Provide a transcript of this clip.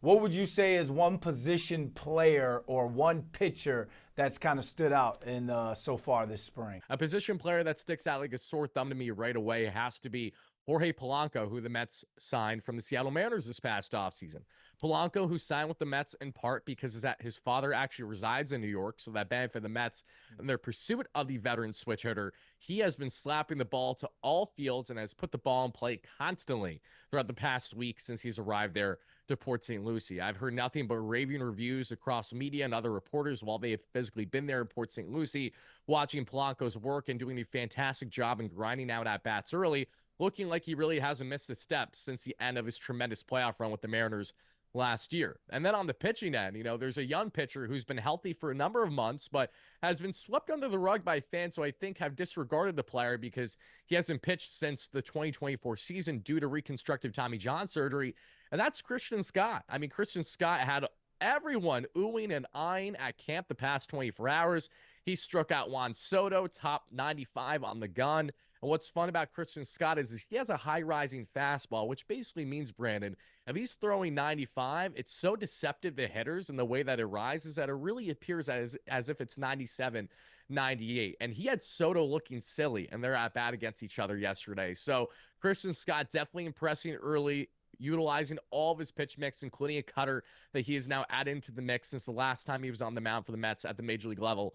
what would you say is one position player or one pitcher that's kind of stood out in so far this spring? A position player that sticks out like a sore thumb to me right away has to be Jorge Polanco, who the Mets signed from the Seattle Mariners this past offseason. Polanco, who signed with the Mets in part because his father actually resides in New York, so that benefited the Mets in their pursuit of the veteran switch hitter. He has been slapping the ball to all fields and has put the ball in play constantly throughout the past week since he's arrived there to Port St. Lucie. I've heard nothing but raving reviews across media and other reporters while they have physically been there in Port St. Lucie, watching Polanco's work and doing a fantastic job and grinding out at bats early, looking like he really hasn't missed a step since the end of his tremendous playoff run with the Mariners last year. And then on the pitching end, there's a young pitcher who's been healthy for a number of months, but has been swept under the rug by fans who I think have disregarded the player because he hasn't pitched since the 2024 season due to reconstructive Tommy John surgery. And that's Christian Scott. I mean, Christian Scott had everyone oohing and eyeing at camp the past 24 hours. He struck out Juan Soto, top 95 on the gun. And what's fun about Christian Scott is he has a high rising fastball, which basically means, Brandon, if he's throwing 95, it's so deceptive to hitters in the way that it rises that it really appears as if it's 97, 98. And he had Soto looking silly, and they're at bat against each other yesterday. So Christian Scott definitely impressing early, utilizing all of his pitch mix, including a cutter that he has now added into the mix since the last time he was on the mound for the Mets at the major league level